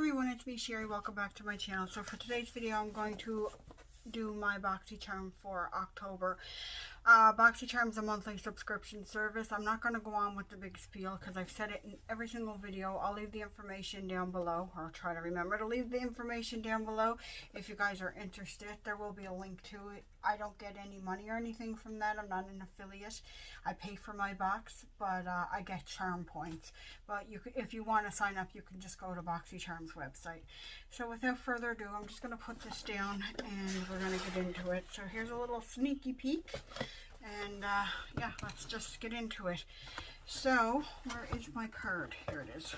everyone, it's me Sherry. Welcome back to my channel. So for today's video I'm going to do my BoxyCharm for October. BoxyCharm is a monthly subscription service. I'm not going to go on with the big spiel because I've said it in every single video. I'll leave the information down below, or I'll try to remember to leave the information down below if you guys are interested. There will be a link to it. I don't get any money or anything from that. I'm not an affiliate. I pay for my box, but I get charm points. But if you want to sign up, you can just go to BoxyCharm's website. So without further ado, I'm just going to put this down and we're going to get into it. So here's a little sneaky peek. And yeah, let's just get into it. So where is my card? Here it is.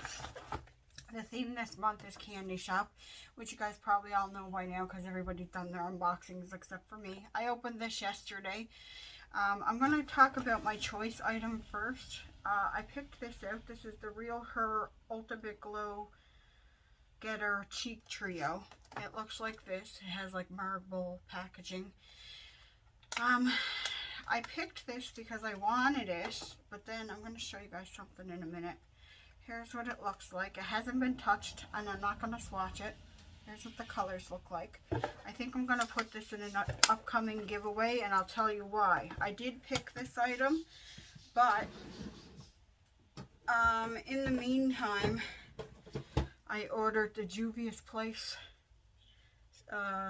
The theme this month is Candy Shop, which you guys probably all know by now because everybody's done their unboxings except for me. I opened this yesterday. I'm going to talk about my choice item first. I picked this out. This is the Real Her Ultimate Glow Getter Cheek Trio. It looks like this. It has like marble packaging. I picked this because I wanted it, but then I'm going to show you guys something in a minute. Here's what it looks like. It hasn't been touched, and I'm not going to swatch it. Here's what the colors look like. I think I'm going to put this in an upcoming giveaway, and I'll tell you why. I did pick this item, but in the meantime, I ordered the Juvia's Place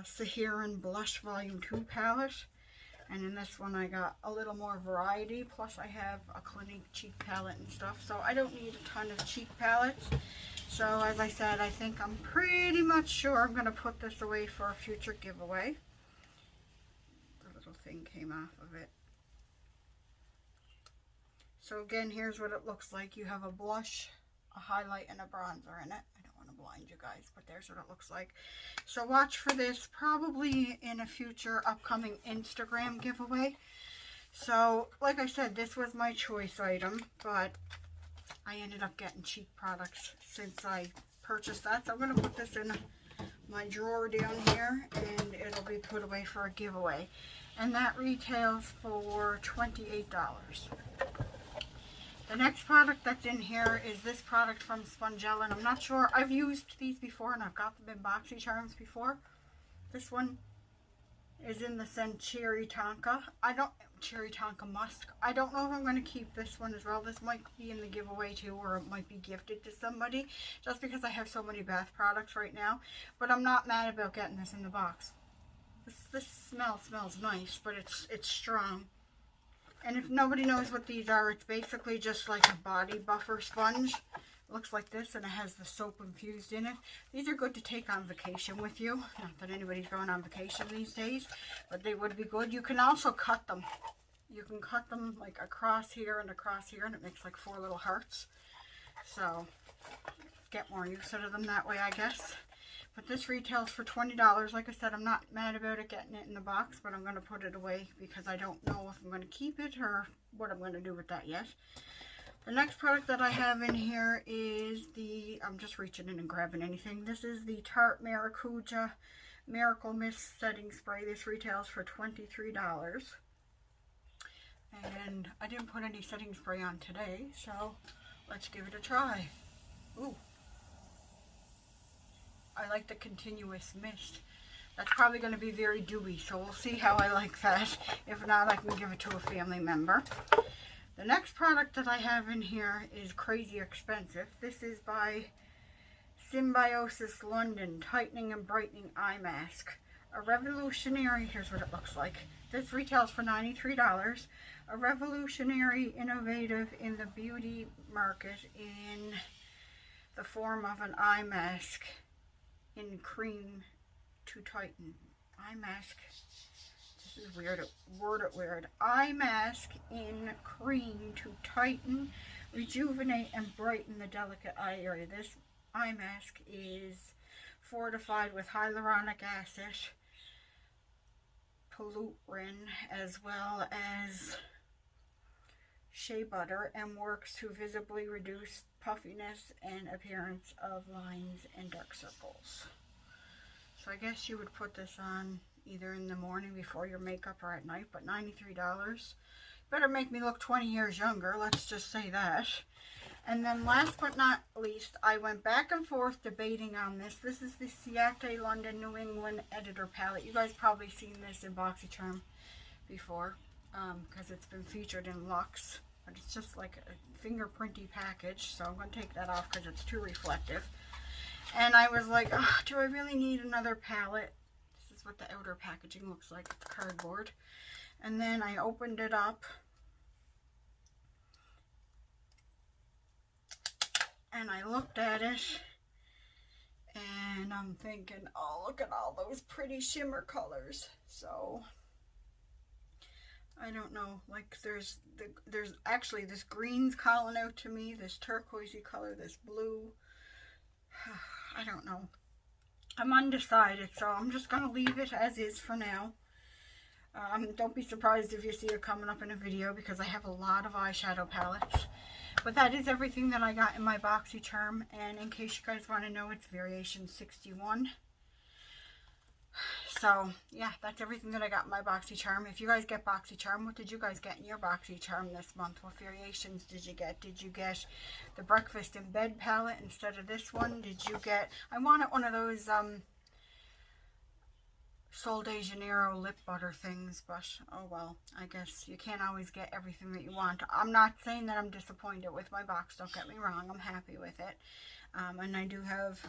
Saharan Blush Volume 2 palette. And in this one I got a little more variety, plus I have a Clinique cheek palette and stuff, so I don't need a ton of cheek palettes. So as I said, I think I'm pretty much sure I'm going to put this away for a future giveaway. The little thing came off of it. So again, here's what it looks like. You have a blush, a highlight, and a bronzer in it. I don't want to blind you guys, but there's what it looks like. So watch for this probably in a future upcoming Instagram giveaway. So like I said, this was my choice item, but I ended up getting cheap products since I purchased that. So I'm going to put this in my drawer down here and it'll be put away for a giveaway. And that retails for $28. The next product that's in here is this product from Spongella, and I'm not sure. I've used these before, and I've got them in BoxyCharms before. This one is in the scent Cherry Tonka. Cherry Tonka Musk. I don't know if I'm going to keep this one as well. This might be in the giveaway too, or it might be gifted to somebody, just because I have so many bath products right now. But I'm not mad about getting this in the box. This smell smells nice, but it's strong. And if nobody knows what these are, it's basically just like a body buffer sponge. It looks like this, and it has the soap infused in it. These are good to take on vacation with you. Not that anybody's going on vacation these days, but they would be good. You can also cut them. You can cut them like across here, and it makes like 4 little hearts. So, get more use out of them that way, I guess. But this retails for $20. Like I said, I'm not mad about it getting it in the box, but I'm going to put it away because I don't know if I'm going to keep it or what I'm going to do with that yet. The next product that I have in here is I'm just reaching in and grabbing anything. This is the Tarte Maracuja Miracle Mist Setting Spray. This retails for $23. And I didn't put any setting spray on today, so let's give it a try. Ooh. I like the continuous mist. That's probably going to be very dewy, so we'll see how I like that. If not, I can give it to a family member. The next product that I have in here is crazy expensive. This is by Symbiosis London Tightening and Brightening Eye Mask. A revolutionary, here's what it looks like. This retails for $93. A revolutionary innovative in the beauty market in the form of an eye mask in cream to tighten. Eye mask. This is weird. Worded weird. Eye mask in cream to tighten, rejuvenate, and brighten the delicate eye area. This eye mask is fortified with hyaluronic acid, pollurin, as well as shea butter, and works to visibly reduce puffiness and appearance of lines and dark circles. So I guess you would put this on either in the morning before your makeup or at night, but $93. Better make me look 20 years younger, let's just say that. And then last but not least, I went back and forth debating on this. This is the Ciate London New England Editor Palette. You guys probably seen this in BoxyCharm before, because it's been featured in Luxe. But it's just like a fingerprinty package, so I'm going to take that off because it's too reflective. And I was like, oh, do I really need another palette? This is what the outer packaging looks like. It's cardboard. And then I opened it up. And I looked at it, and I'm thinking, oh, look at all those pretty shimmer colors. So, I don't know, like there's actually this green's calling out to me, this turquoisey color, this blue. I don't know. I'm undecided, so I'm just going to leave it as is for now. Don't be surprised if you see it coming up in a video, because I have a lot of eyeshadow palettes. But that is everything that I got in my BoxyCharm, and in case you guys want to know, it's variation 61. So, yeah, that's everything that I got in my BoxyCharm. If you guys get BoxyCharm, what did you guys get in your BoxyCharm this month? What variations did you get? Did you get the Breakfast in Bed palette instead of this one? Did you get, I wanted one of those, Sol de Janeiro lip butter things, but oh well, I guess you can't always get everything that you want. I'm not saying that I'm disappointed with my box, don't get me wrong, I'm happy with it. And I do have,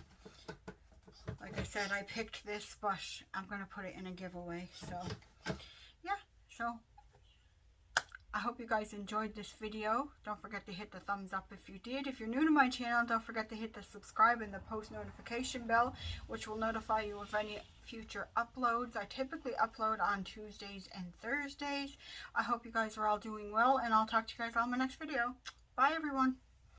like I said, I picked this, but I'm going to put it in a giveaway. So, yeah, so I hope you guys enjoyed this video. Don't forget to hit the thumbs up if you did. If you're new to my channel, don't forget to hit the subscribe and the post notification bell, which will notify you of any future uploads. I typically upload on Tuesdays and Thursdays. I hope you guys are all doing well, and I'll talk to you guys on my next video. Bye, everyone.